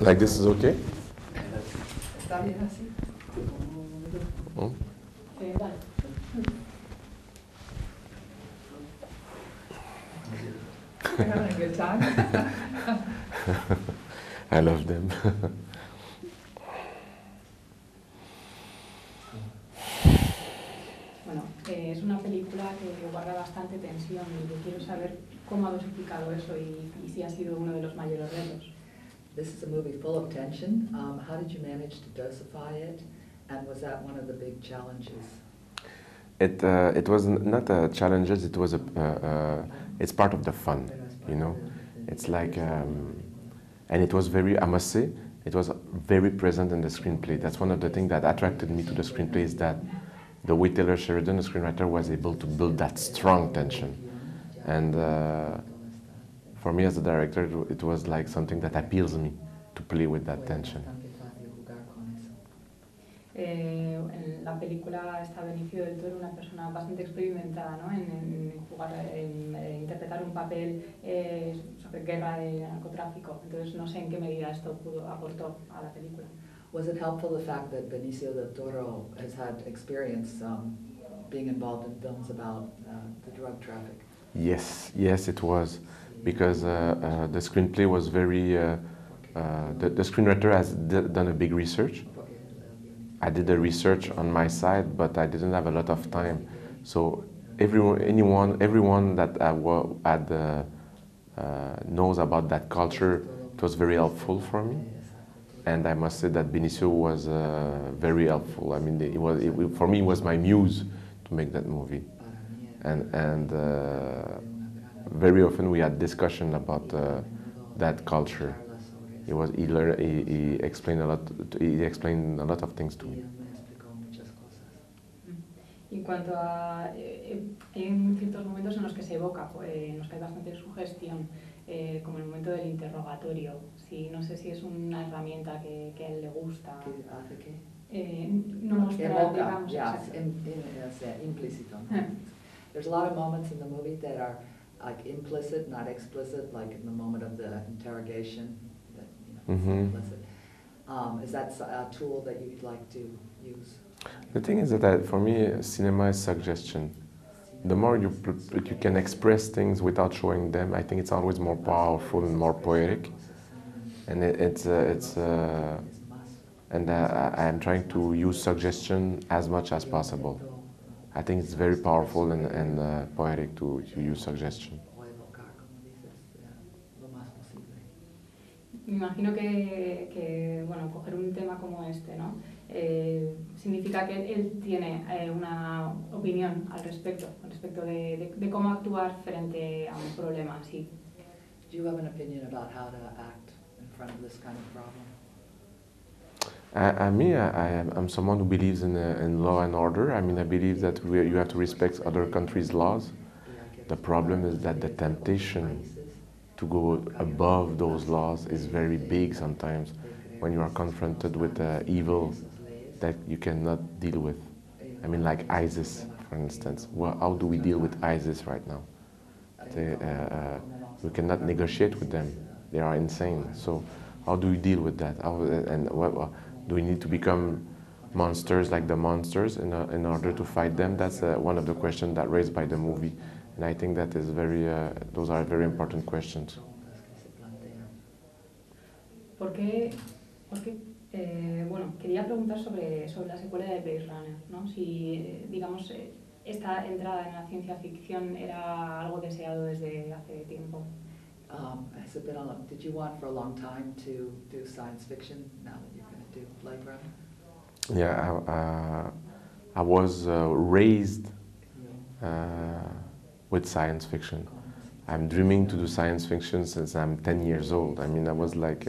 Like this is okay? ¿Está bien así? Oh. Vale. You're having a good time? I love them. Bueno, es una película que guarda bastante tensión y yo quiero saber cómo habéis explicado eso y si ha sido uno de los mayores retos. This is a movie full of tension. How did you manage to dosify it? And was that one of the big challenges? It was not a challenges. It was it's part of the fun, you know. It's like, and it was very. I must say, it was very present in the screenplay. That's one of the things that attracted me to the screenplay is that the way Taylor Sheridan, the screenwriter, was able to build that strong tension, and for me as a director, it was like something that appeals me to play with that tension. En la película está Benicio del Toro, una persona bastante experimentada, ¿no? en jugar, en interpretar un papel sobre guerra de narcotráfico. Entonces no sé en qué medida esto aportó a la película. Was it helpful the fact that Benicio del Toro has had experience being involved in films about the drug traffic? Yes, yes, it was, because the screenplay was very. The screenwriter has done a big research. I did the research on my side, but I didn't have a lot of time. So everyone that knows about that culture, it was very helpful for me. And I must say that Benicio was very helpful. I mean, for me, it was my muse to make that movie. And very often we had discussion about that culture. He explained a lot. He explained a lot of things to me. En cuanto a, hay ciertos momentos en los que se evoca, en los que hay bastante sugestión, como el momento del interrogatorio. Sí, no sé si es una herramienta que a él le gusta. ¿Hace qué? No mostrar, digamos. Yeah, implícito. There's a lot of moments in the movie that are like implicit, not explicit, like in the moment of the interrogation. Implicit. Is that a tool that you'd like to use? The thing is that for me, cinema is suggestion. The more you can express things without showing them, I think it's always more powerful and more poetic. And I'm trying to use suggestion as much as possible. I think it's very powerful and poetic to use suggestion. Me imagino que bueno, coger un tema como este, ¿no? Significa que él tiene una opinión al respecto de cómo actuar frente a un problema así. Do you have an opinion about how to act in front of this kind of problem? I'm someone who believes in law and order. I mean, I believe that you have to respect other countries' laws. The problem is that the temptation to go above those laws is very big sometimes when you are confronted with evil that you cannot deal with. I mean, like ISIS, for instance. Well, how do we deal with ISIS right now? We cannot negotiate with them. They are insane. So how do we deal with that? Do we need to become monsters like the monsters in order to fight them? That's one of the questions that raised by the movie. And I think that is those are very important questions. Bueno, quería preguntar sobre la secuela de Blade Runner, ¿no? Si, digamos, esta entrada en la ciencia ficción era algo deseado desde hace tiempo. Has it been did you want for a long time to do science fiction now that you're going to do Blade Runner? Yeah, I was raised with science fiction. I'm dreaming to do science fiction since I'm 10 years old. I mean, I was like,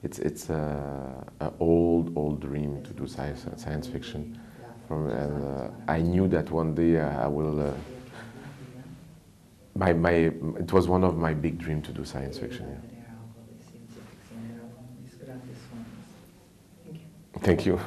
it's an old dream to do science fiction. I knew that one day I will. It was one of my big dreams to do science fiction. Yeah. Thank you.